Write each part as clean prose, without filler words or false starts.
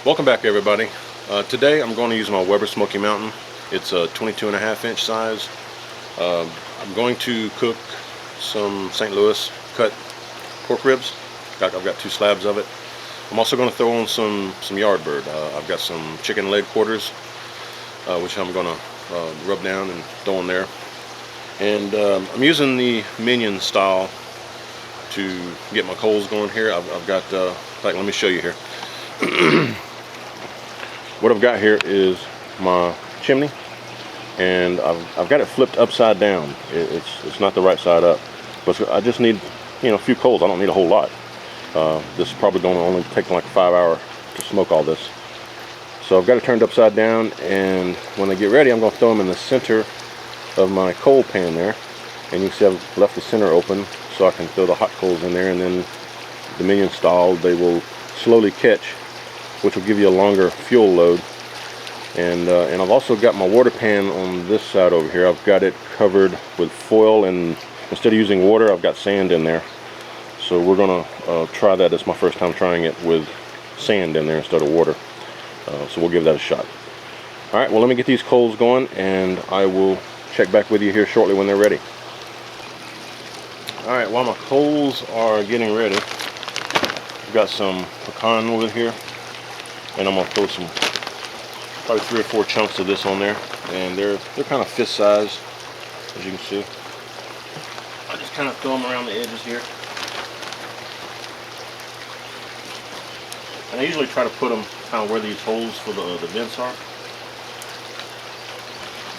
Welcome back, everybody. Today I'm going to use my Weber Smokey Mountain. It's a 22.5-inch size. I'm going to cook some St. Louis cut pork ribs. I've got 2 slabs of it. I'm also going to throw on some Yardbird. I've got some chicken leg quarters, which I'm going to rub down and throw in there. And I'm using the minion style to get my coals going here. I've got, let me show you here. What I've got here is my chimney, and I've got it flipped upside down. It's not the right side up, but I just need a few coals. I don't need a whole lot. This is probably going to only take like 5 hours to smoke all this. So I've got it turned upside down, and when I get ready, I'm going to throw them in the center of my coal pan there. And you can see I've left the center open so I can throw the hot coals in there, and then the minion style, they will slowly catch, which will give you a longer fuel load. And I've also got my water pan on this side over here. I've got it covered with foil, and instead of using water, I've got sand in there. So we're gonna try that. It's my first time trying it with sand in there instead of water. So we'll give that a shot. All right, well, let me get these coals going, and I will check back with you here shortly when they're ready. All right, while my coals are getting ready, I've got some pecan over here, and I'm gonna throw some probably 3 or 4 chunks of this on there, and they're kind of fist size, as you can see. I just kind of throw them around the edges here, and I usually try to put them kind of where these holes for the vents are.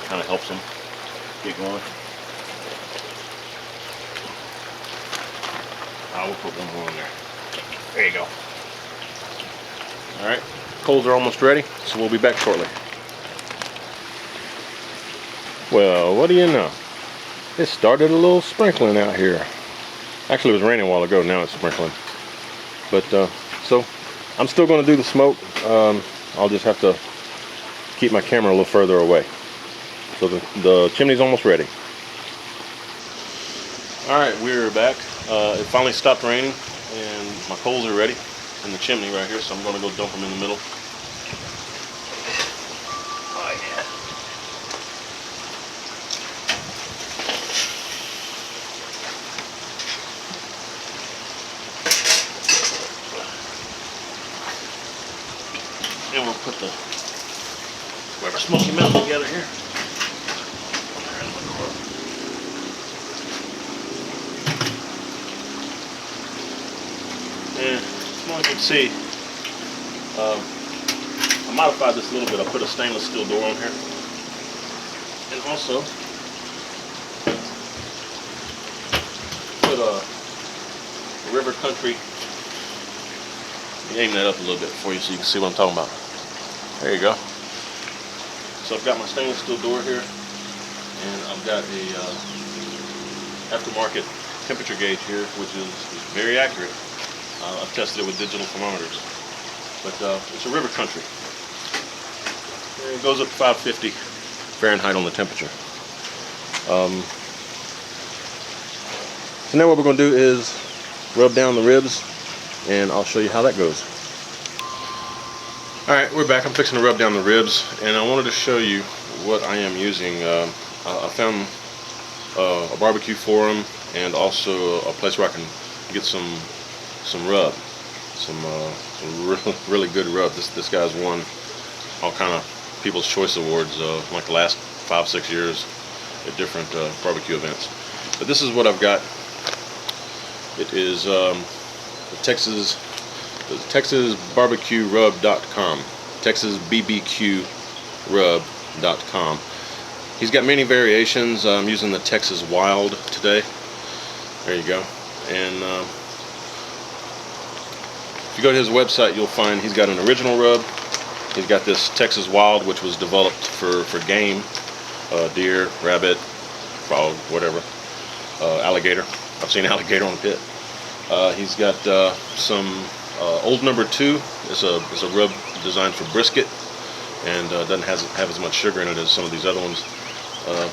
Kind of helps them get going. I will put one more in there. There you go. All right, coals are almost ready, so we'll be back shortly. Well, what do you know? It started a little sprinkling out here. Actually, it was raining a while ago. Now it's sprinkling. But so I'm still going to do the smoke. I'll just have to keep my camera a little further away. So the chimney's almost ready. All right, we're back. It finally stopped raining, and my coals are ready in the chimney right here, so I'm going to go dump them in the middle. Oh yeah. And we'll put the Weber Smokey Mountain together here. And you can see, I modified this a little bit. I put a stainless steel door on here, and also put a River Country. Let me aim that up a little bit for you so you can see what I'm talking about. There you go. So I've got my stainless steel door here, and I've got a aftermarket temperature gauge here, which is very accurate. I've tested it with digital thermometers, but it's a River Country. And it goes up to 550 Fahrenheit on the temperature. So now what we're going to do is rub down the ribs, and I'll show you how that goes. All right, we're back. I'm fixing to rub down the ribs, and I wanted to show you what I am using. I found a barbecue forum, and also a place where I can get some rub, some really good rub. This guy's won all kind of People's Choice Awards like the last 5-6 years at different barbecue events. But this is what I've got. It is the TexasBBQRub.com, TexasBBQRub.com. He's got many variations. I'm using the Texas Wild today. There you go. And if you go to his website, you'll find he's got an original rub. He's got this Texas Wild, which was developed for game, deer, rabbit, frog, whatever, alligator. I've seen alligator on the pit. He's got some Old Number 2. It's a rub designed for brisket, and doesn't have as much sugar in it as some of these other ones.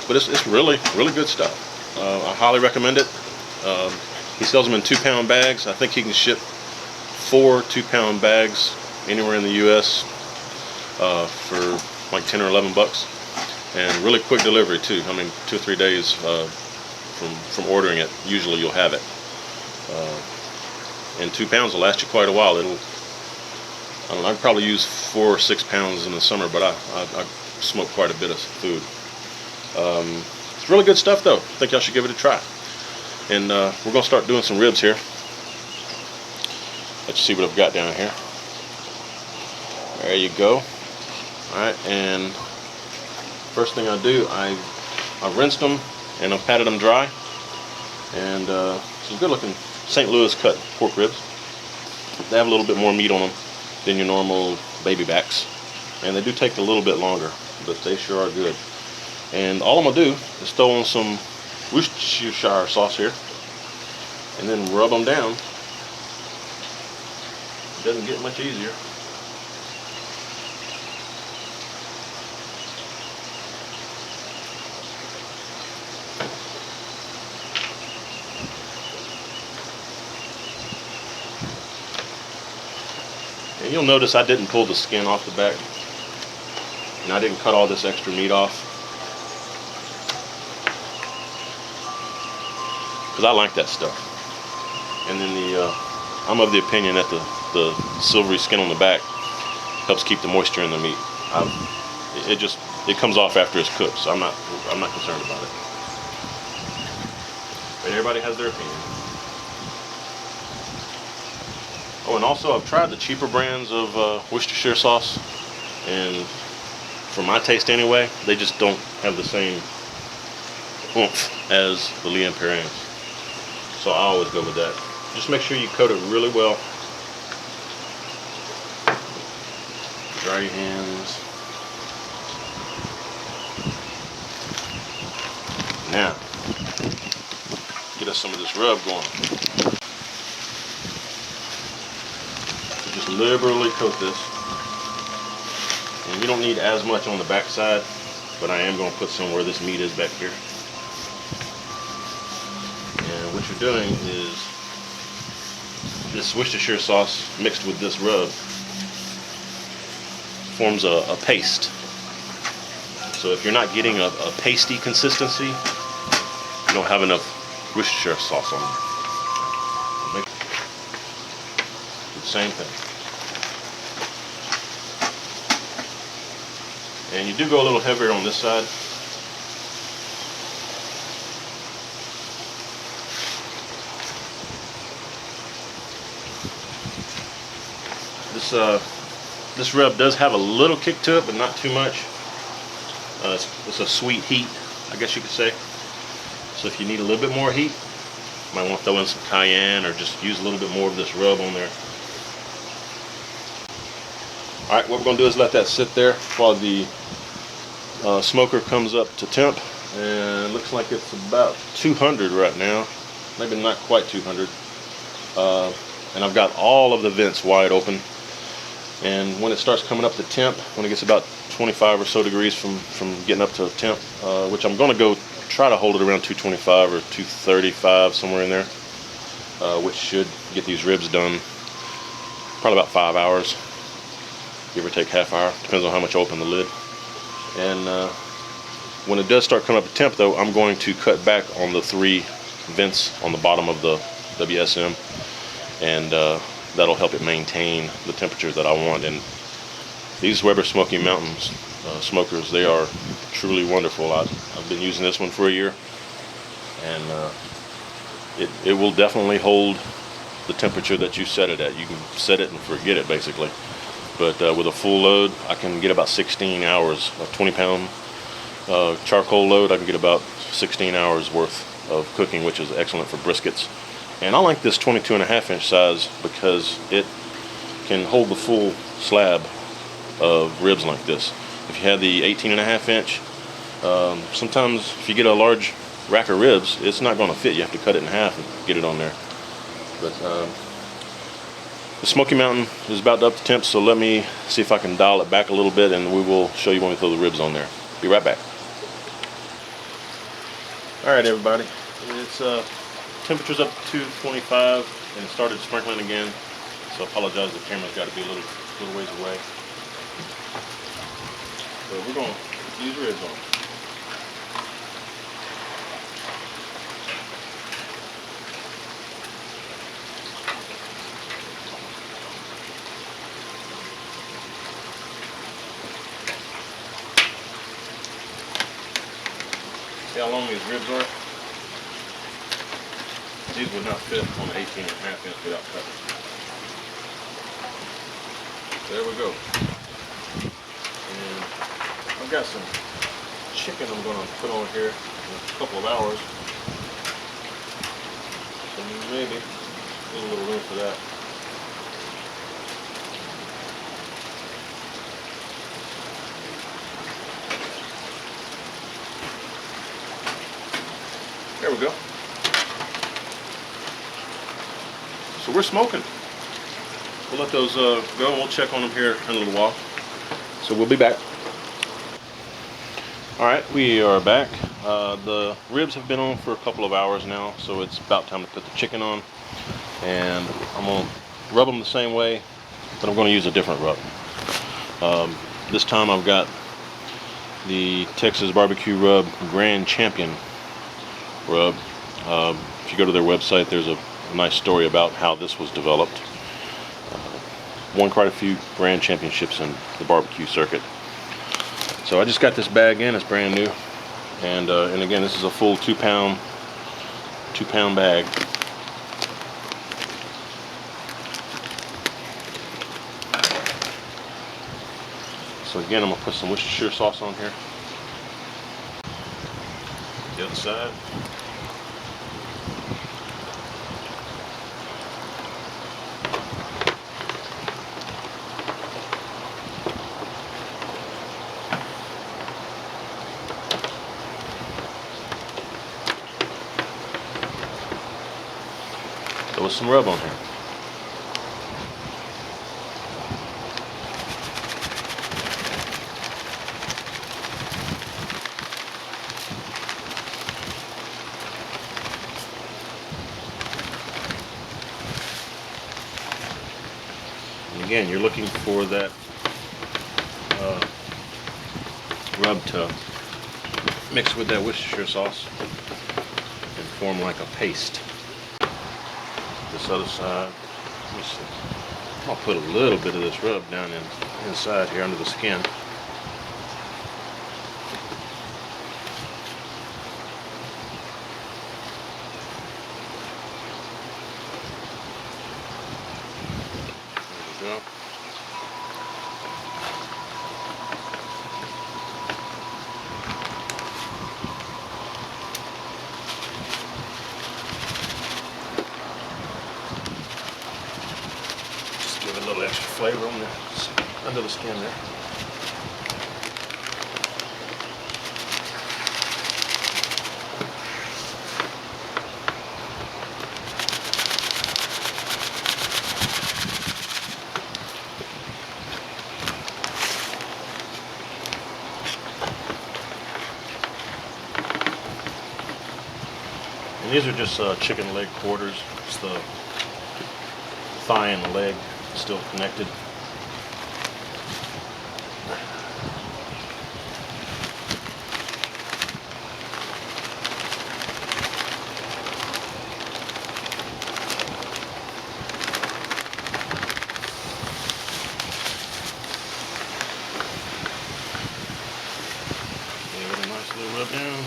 But it's really good stuff. I highly recommend it. He sells them in 2-pound bags. I think he can ship 4 2-pound bags anywhere in the U.S. For like 10 or 11 bucks, and really quick delivery too. I mean, 2 or 3 days from ordering it. Usually you'll have it, and 2 pounds will last you quite a while. I don't know, I'd probably use 4 or 6 pounds in the summer, but I smoke quite a bit of food. It's really good stuff though. I think y'all should give it a try. And we're gonna start doing some ribs here. Let's see what I've got down here. There you go. Alright, and first thing I do, I've rinsed them and I've patted them dry. And some good looking St. Louis cut pork ribs. They have a little bit more meat on them than your normal baby backs, and they do take a little bit longer, but they sure are good. And all I'm gonna do is throw on some Worcestershire sauce here and then rub them down. It doesn't get much easier. And you'll notice I didn't pull the skin off the back, and I didn't cut all this extra meat off, because I like that stuff. And then I'm of the opinion that the silvery skin on the back helps keep the moisture in the meat. It comes off after it's cooked, so I'm not concerned about it. But everybody has their opinion. Oh, and also I've tried the cheaper brands of Worcestershire sauce, and for my taste anyway, they just don't have the same oomph as the Lea Perrins. So I always go with that. Just make sure you coat it really well. Dry your hands. Now, get us some of this rub going. Just liberally coat this, and you don't need as much on the back side, but I am going to put some where this meat is back here. And what you're doing is this Worcestershire sauce mixed with this rub forms a paste. So if you're not getting a pasty consistency, you don't have enough Worcestershire sauce on there. Same thing. And you do go a little heavier on this side. This rub does have a little kick to it, but not too much. It's a sweet heat, I guess you could say. So if you need a little bit more heat, you might want to throw in some cayenne or just use a little bit more of this rub on there. Alright, what we're going to do is let that sit there while the smoker comes up to temp. And it looks like it's about 200 right now. Maybe not quite 200. And I've got all of the vents wide open. And when it starts coming up to temp, when it gets about 25 or so degrees from getting up to temp, which I'm going to go try to hold it around 225 or 235, somewhere in there, which should get these ribs done probably about 5 hours, give or take half hour, depends on how much I open the lid. And when it does start coming up to temp though, I'm going to cut back on the 3 vents on the bottom of the WSM, and that'll help it maintain the temperature that I want. And these Weber Smokey Mountain smokers, they are truly wonderful. I've been using this one for a year, and it will definitely hold the temperature that you set it at. You can set it and forget it basically. But with a full load, I can get about 16 hours. A 20-pound charcoal load, I can get about 16 hours worth of cooking, which is excellent for briskets. And I like this 22.5-inch size because it can hold the full slab of ribs like this. If you had the 18.5-inch, sometimes if you get a large rack of ribs, it's not going to fit. You have to cut it in half and get it on there. But the Smoky Mountain is about up to temp, so let me see if I can dial it back a little bit, and we will show you when we throw the ribs on there. Be right back. All right, everybody. It's temperature's up to 225, and it started sprinkling again. So I apologize, the camera's got to be a little a little ways away. So we're going to put these ribs on. See how long these ribs are? These would not fit on the 18.5 inch without cutting. There we go. And I've got some chicken I'm going to put on here in a couple of hours. So maybe need a little room for that. There we go. So we're smoking. We'll let those go and we'll check on them here in a little while. So we'll be back. Alright, we are back. The ribs have been on for a couple of hours now, so it's about time to put the chicken on. And I'm going to rub them the same way, but I'm going to use a different rub. This time I've got the Texas Barbecue Rub Grand Champion rub. If you go to their website, there's a nice story about how this was developed. Won quite a few grand championships in the barbecue circuit. So I just got this bag in, it's brand new, and again, this is a full 2-pound bag. So again, I'm gonna put some Worcestershire sauce on here. The other side. There was some rub on here. And again, you're looking for that rub to mix with that Worcestershire sauce and form like a paste. This other side, let me see. I'll put a little bit of this rub down inside here under the skin. There we go. Give it a little extra flavor on the under the skin there. And these are just chicken leg quarters. It's the thigh and the leg still connected. Give it a nice little rub down.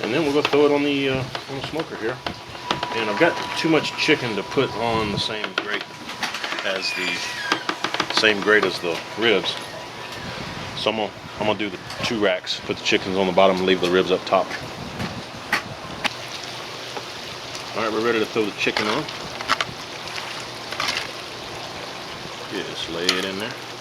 And then we'll go throw it on the smoker here. And I've got too much chicken to put on the same grate as the ribs. So I'm gonna do the 2 racks. Put the chickens on the bottom and leave the ribs up top. All right, we're ready to throw the chicken on. Good. Just lay it in there.